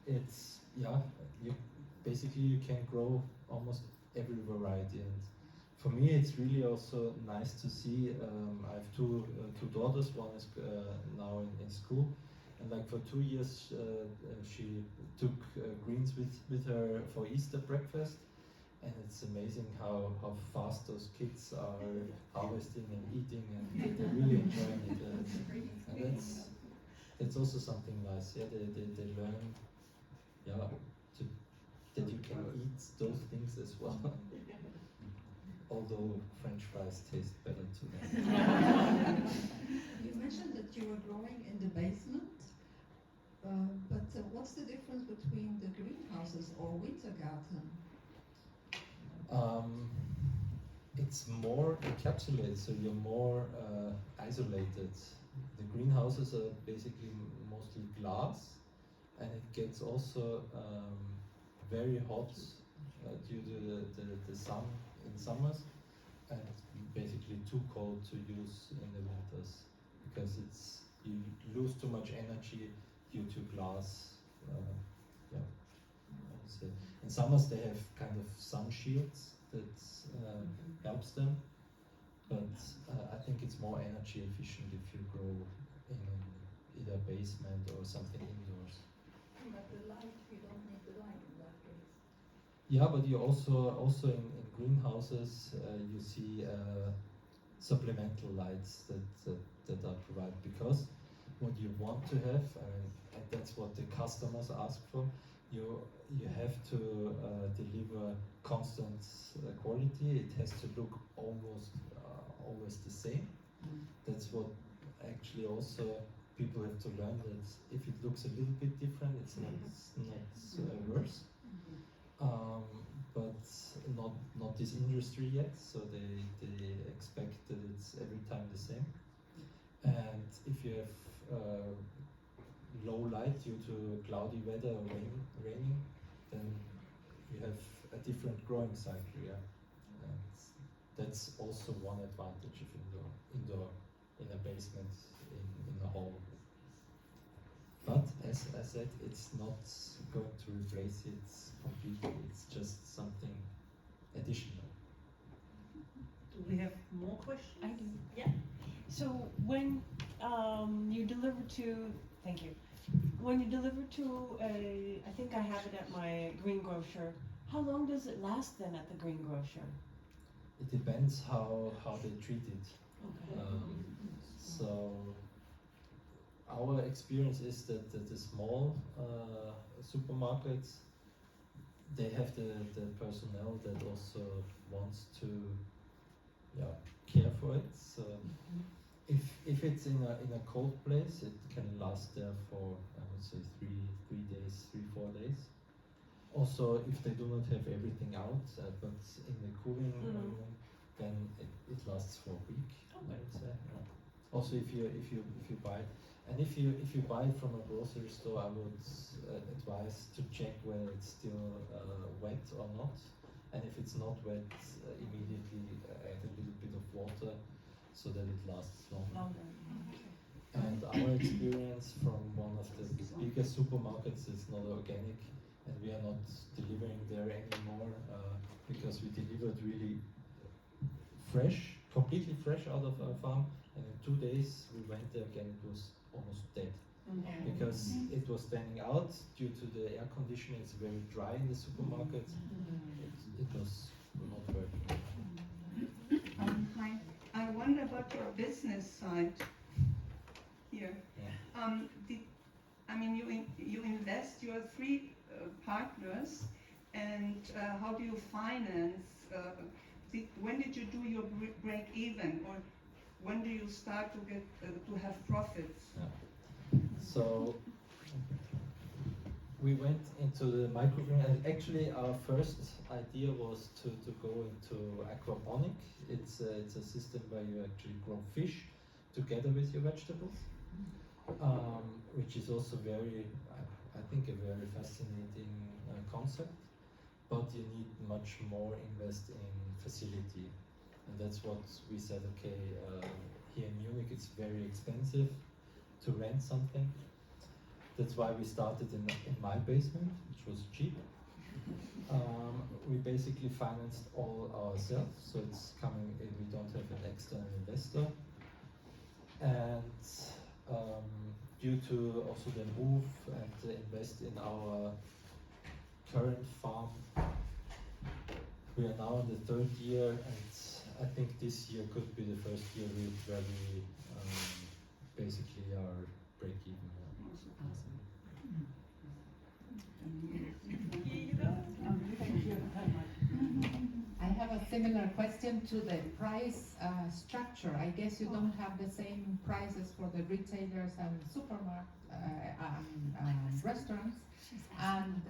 S4: it's basically you can grow almost every variety, and for me it's really also nice to see. I have two daughters. One is now in school, And like for 2 years, she took greens with her for Easter breakfast. And it's amazing how fast those kids are harvesting and eating, and they're really enjoying it. And that's also something nice. Yeah, they learn, yeah, that you can eat those things as well. Although French fries taste better to them.
S14: You mentioned that you were growing in the basement, but what's the difference between the greenhouses or Wintergarten?
S4: It's more encapsulated, so you're more isolated. The greenhouses are basically mostly glass, and it gets also very hot due to the sun in summers, and it's basically too cold to use in the winters because you lose too much energy due to glass. Yeah. So in summers they have kind of sun shields that helps them, but I think it's more energy efficient if you grow in either basement or something indoors.
S14: But the light, you don't need the light in that case.
S4: Yeah, but you also in greenhouses you see supplemental lights that are provided, because what you want to have, and that's what the customers ask for. You have to deliver constant quality. It has to look almost always the same. That's what actually also people have to learn, that if it looks a little bit different, it's not worse. But not this industry yet, so they expect that it's every time the same. And if you have low light due to cloudy weather or raining, then you have a different growing cycle. Yeah, and that's also one advantage of indoor in a basement, in a hall. But as I said, it's not going to replace it completely. It's just something additional.
S15: Do we have more questions?
S16: I do.
S15: Yeah.
S16: So when you deliver to, thank you, when you deliver to a, I think I have it at my greengrocer, how long does it last then at the greengrocer?
S4: It depends how they treat it.
S16: Okay.
S4: So our experience is that the small supermarkets, they have the personnel that also wants to care for it. So if it's in a cold place, it can last there for, I would say, 4 days. Also, if they do not have everything out, but in the cooling room, then it lasts for a week. I would say. Yeah. Also, if you buy, and if you buy it from a grocery store, I would advise to check whether it's still wet or not. And if it's not wet, immediately add a little bit of water so that it lasts longer. And our experience from one of the biggest supermarkets is not organic, and we are not delivering there anymore because we delivered really fresh, completely fresh out of our farm. And in 2 days we went there again, it was almost dead. Because it was standing out due to the air conditioning. It's very dry in the supermarket. It was not working.
S17: Hi, I wonder about your business side here.
S4: Yeah.
S17: I mean, you invest. You have 3 partners, and how do you finance? When did you do your break even, or when do you start to get to have profits?
S4: Yeah. So we went into the microgreen, and actually our first idea was to go into aquaponic. It's a system where you actually grow fish together with your vegetables, which is also I think a very fascinating concept. But you need much more invest in facility, and that's what we said. Okay, here in Munich it's very expensive to rent something. That's why we started in my basement, which was cheap. We basically financed all ourselves, so it's coming. We don't have an external investor, and due to also the move and the invest in our current farm, we are now in the third year, and I think this year could be the first year where we basically are break even.
S12: I have a similar question to the price structure. I guess you don't have the same prices for the retailers and restaurants. And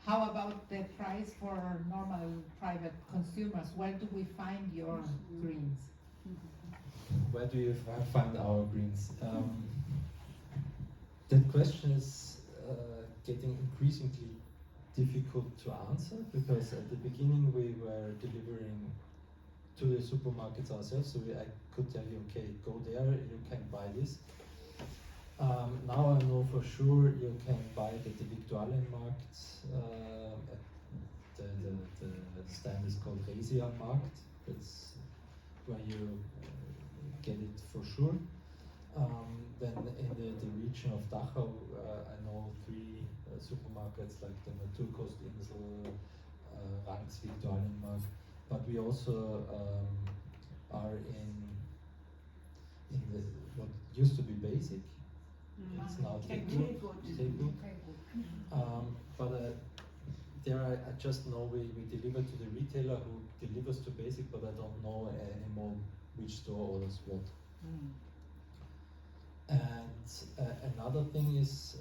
S12: how about the price for normal private consumers? Where do we find your greens?
S4: Where do you find our greens? That question is getting increasingly difficult to answer, because at the beginning we were delivering to the supermarkets ourselves, so I could tell you, okay, go there, you can buy this. Now I know for sure you can buy it at the Viktualienmarkt. The stand is called Resiamarkt. That's where you get it for sure. Then in the region of Dachau, I know 3 supermarkets like the Naturkostinsel, Ranks, Viktualienmarkt, but we also are in the what used to be Basic. It's now Tegu. But there I just know we deliver to the retailer who delivers to Basic, but I don't know anymore which store orders what. And another thing is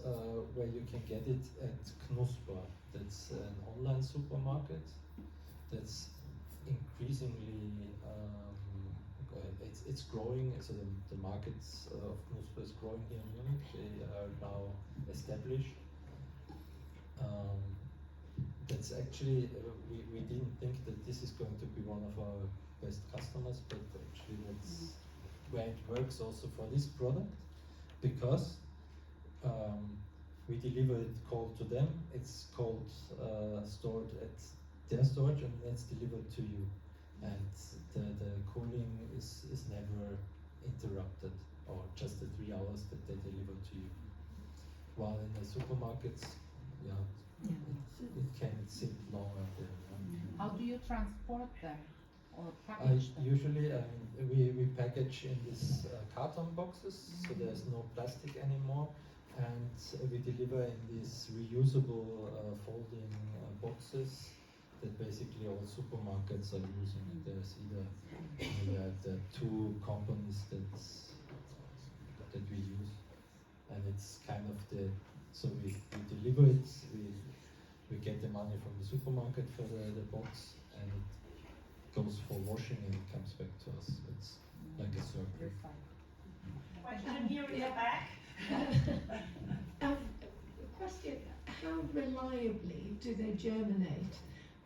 S4: where you can get it at Knusper. That's an online supermarket that's increasingly it's growing. So the markets of Knusper is growing here in Munich. They are now established. That's actually we didn't think that this is going to be one of our best customers, but actually that's where it works also for this product, because we deliver it cold to them. It's cold stored at their storage, and then it's delivered to you. And the cooling is never interrupted, or just the 3 hours that they deliver to you. While in the supermarkets, it can sit longer there.
S12: How do you transport them or package them?
S4: Usually we package in these carton boxes, so there's no plastic anymore, and we deliver in these reusable folding boxes that basically all supermarkets are using. And there's either the 2 companies that we use, and it's kind of so we deliver it, we get the money from the supermarket for the box, and it goes for washing and it comes back to us. It's like a circle.
S16: Question here in the back.
S1: Question, how reliably do they germinate?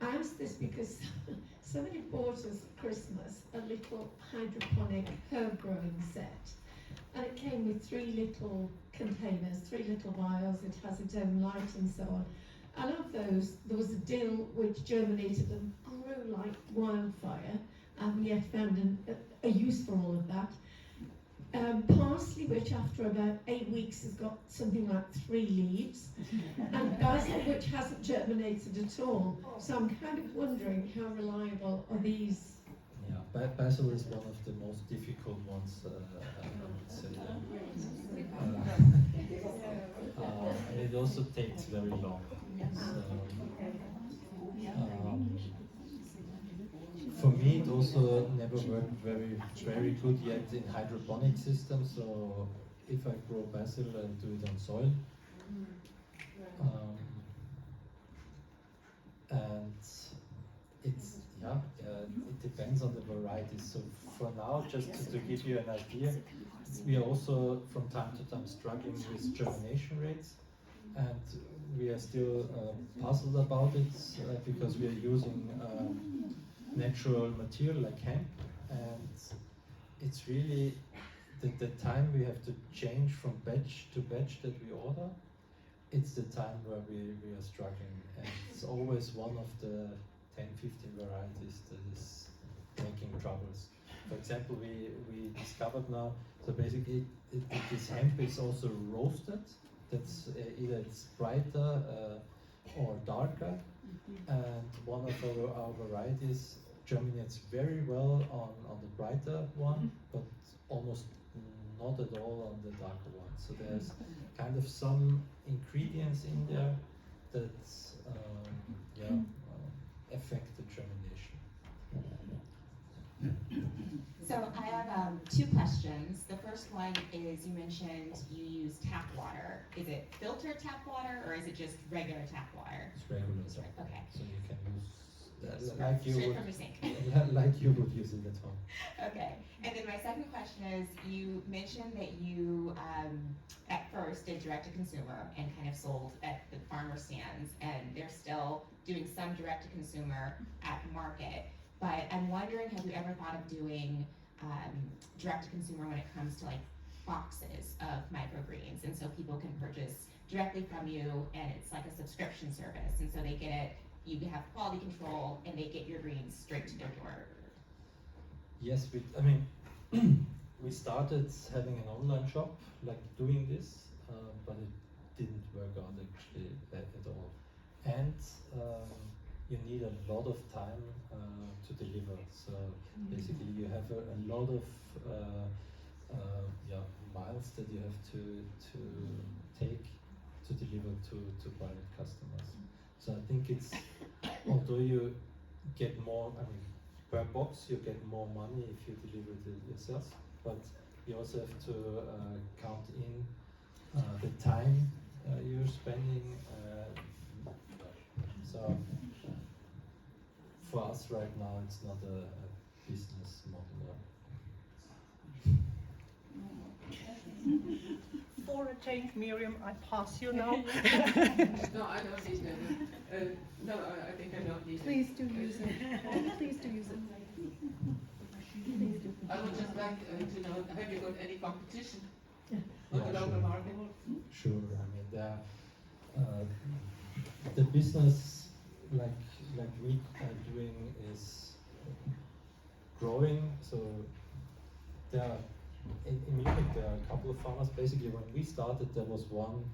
S1: I ask this because somebody bought us at Christmas a little hydroponic herb growing set, and it came with 3 little containers, 3 little vials. It has its own light and so on. And of those, there was a dill which germinated and grew like wildfire. I haven't yet found a use for all of that. Parsley, which after about 8 weeks has got something like 3 leaves, and basil, which hasn't germinated at all. So I'm kind of wondering how reliable are these?
S4: Yeah, basil is one of the most difficult ones, I would say. And it also takes very long. For me, it also never worked very good yet in hydroponic systems. So if I grow basil, I do it on soil. And it depends on the varieties. So for now, just to give you an idea, we are also from time to time struggling with germination rates, and we are still puzzled about it because we are using natural material like hemp, and it's really the time we have to change from batch to batch that we order. It's the time where we are struggling, and it's always one of the 10-15 varieties that is making troubles. for example, we discovered now, so basically this hemp is also roasted. That's either it's brighter or darker. And one of our varieties germinates very well on the brighter one, but almost not at all on the darker one. So there's kind of some ingredients in there that affect the germination.
S7: So I have two questions. The first one is, you mentioned you use tap water. Is it filtered tap water or is it just regular tap water?
S4: It's regular.
S7: Okay.
S4: So you can use like you
S7: Straight
S4: would,
S7: from your sink.
S4: like you would use it at home.
S7: Okay. And then my second question is, you mentioned that you at first did direct to consumer and kind of sold at the farmer stands, and they're still doing some direct to consumer at market. But I'm wondering, have you ever thought of doing direct to consumer when it comes to like boxes of microgreens, and so people can purchase directly from you, and it's like a subscription service, and so they get it, you have quality control, and they get your greens straight to their door?
S4: Yes, we started having an online shop, like doing this, but it didn't work out actually at all. And you need a lot of time to deliver. So basically, you have a lot of miles that you have to take to deliver to private customers. So I think it's, although you get more, per box you get more money if you deliver it yourself, but you also have to count in the time you're spending. So for us right now, it's not a business model.
S9: For a change, Miriam, I pass you now.
S13: No, I don't need that. No, I think I don't need it.
S8: Please do use it. Please do use it. Please do.
S13: I would just like to know, have you got any competition on
S4: Yeah,
S13: the local
S4: sure.
S13: market?
S4: Sure. The business like we are doing is growing. So there are, in Munich there are a couple of farmers. Basically, when we started, there was one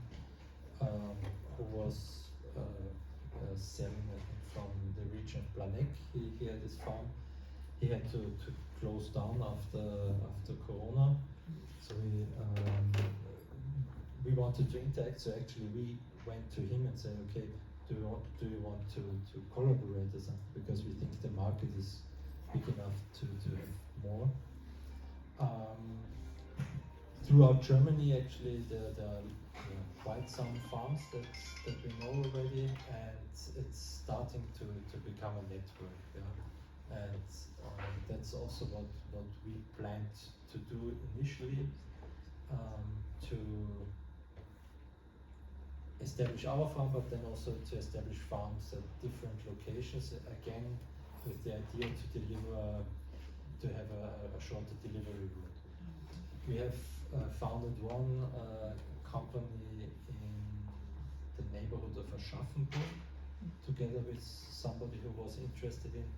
S4: who was selling, I think, from the region of Planegg. He had his farm. He had to close down after Corona. So we wanted to interact. So actually, we went to him and said, okay, do you want to collaborate or something? Because we think the market is big enough to have more. Throughout Germany, actually, there are quite some farms that we know already, and it's starting to become a network. Yeah? And that's also what we planned to do initially, to establish our farm, but then also to establish farms at different locations, again with the idea to deliver, to have a shorter delivery route. We have founded one company in the neighborhood of Aschaffenburg, together with somebody who was interested in,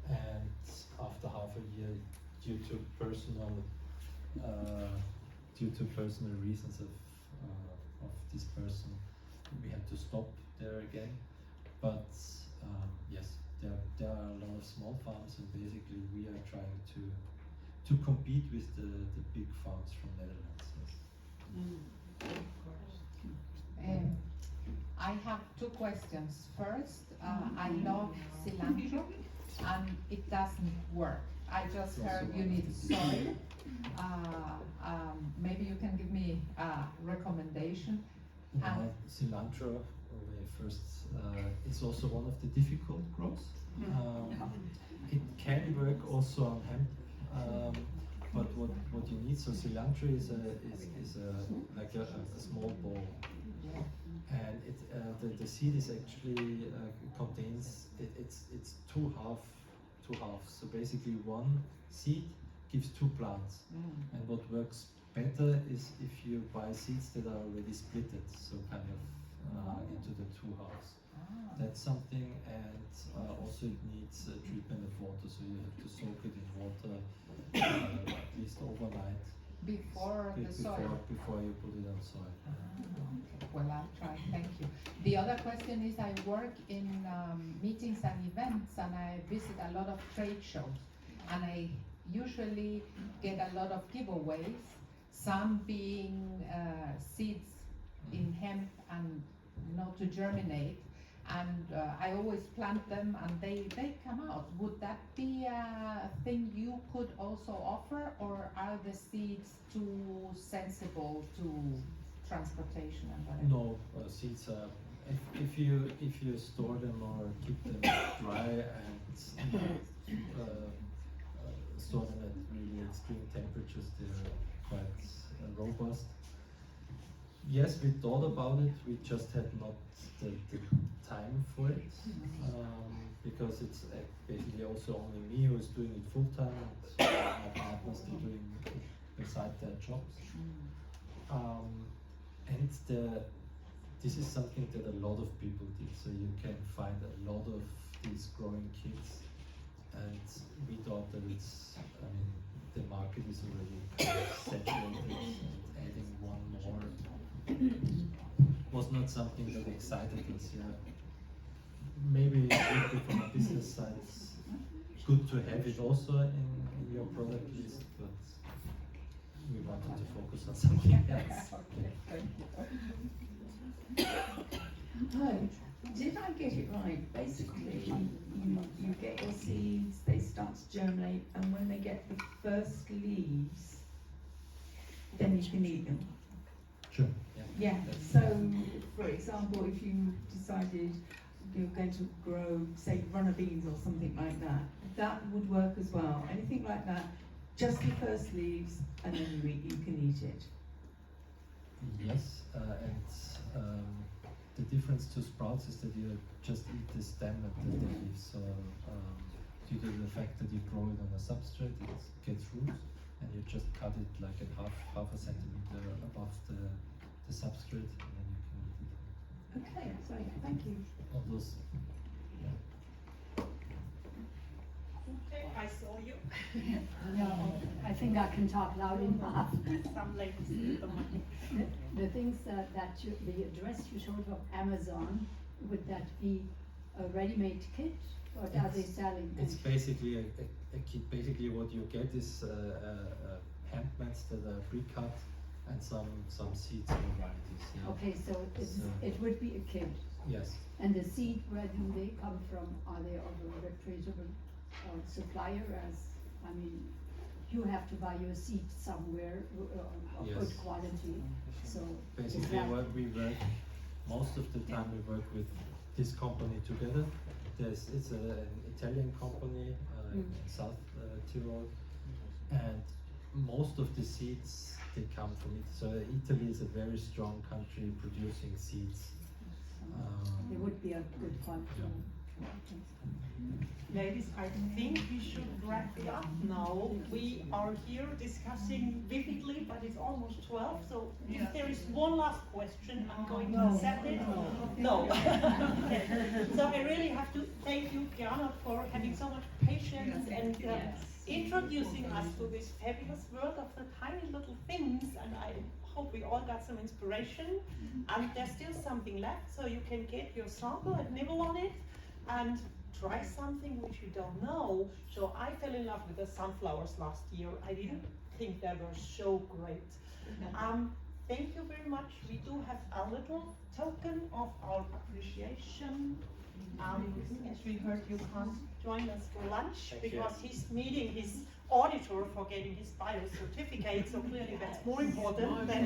S4: and after half a year, due to personal reasons of this person, we had to stop there again. But yes, there are a lot of small farms, and basically we are trying to compete with the big farms from Netherlands. Yes.
S12: I have two questions. First, I love cilantro, and it doesn't work. I just heard you need soil. Maybe you can give me a recommendation.
S4: Cilantro, first, is also one of the difficult grows. It can work also on hemp, but what you need, so cilantro is like a small ball, and the seed is actually contains it's two halves. So basically, one seed gives two plants, and what works better is if you buy seeds that are already splitted, so kind of into the two halves. That's something, and also it needs treatment of water, so you have to soak it in water at least overnight.
S12: Before the soil?
S4: Before you put it on soil.
S12: Okay. Well, I'll try, thank you. The other question is, I work in meetings and events, and I visit a lot of trade shows, and I usually get a lot of giveaways, some being seeds in hemp and not to germinate, and I always plant them and they come out. Would that be a thing you could also offer, or are the seeds too sensible to transportation and whatever?
S4: No, seeds are, if you store them or keep them dry and store them at really extreme temperatures, they're quite robust. Yes, we thought about it, we just had not the time for it, because it's basically also only me who is doing it full time, and my partners are doing it beside their jobs. And this is something that a lot of people did, so you can find a lot of these growing kits, and we thought that the market is already saturated, and adding one more was not something that excited us. Yeah. Maybe from a business side, it's good to have it also in your product list, but we wanted to focus on something else.
S12: Okay, thank you.
S18: Hi, did I get it right? Basically, you get your seeds, they start to germinate, and when they get the first leaves, then you can eat them.
S4: Sure.
S18: Yeah, so for example, if you decided you're going to grow, say, runner beans or something like that, that would work as well. Anything like that, just the first leaves, and then you can eat it.
S4: Yes, and the difference to sprouts is that you just eat the stem and the leaves. So due to the fact that you grow it on a substrate, it gets roots, and you just cut it like at half a centimeter above the substrate, and then you can eat it.
S18: Okay, so thank you.
S4: All those.
S9: Okay, I saw you.
S19: No, I think I can talk loud enough.
S9: Some ladies need the money.
S19: The things that the address you showed of Amazon, would that be a ready-made kit, or are they selling?
S4: It's basically a kit. Basically, what you get is hemp mats that are pre-cut and some seeds and varieties. Yeah.
S19: Okay, so it would be a kit.
S4: Yes.
S19: And the seed, where do they come from? Are they of a reputable supplier? You have to buy your seed somewhere of
S4: Yes.
S19: good quality. So
S4: Basically, what we work most of the time, we work with this company together. It's an Italian company in South Tyrol, and most of the seeds, they come from it. So Italy is a very strong country producing seeds.
S19: it would be a good quality.
S4: Yeah.
S9: Ladies, I think we should wrap it up now. We are here discussing vividly, but it's almost 12, so if there is one last question, I'm going to accept it. No. Okay. So I really have to thank you, Gernot, for having so much patience and introducing us to this fabulous world of the tiny little things, and I hope we all got some inspiration. And there's still something left, so you can get your sample and nibble on it and try something which you don't know. So I fell in love with the sunflowers last year. I didn't think they were so great. Thank you very much. We do have a little token of our appreciation. As we heard, you can't join us for lunch because he's meeting his auditor for getting his bio certificate, so clearly that's more important than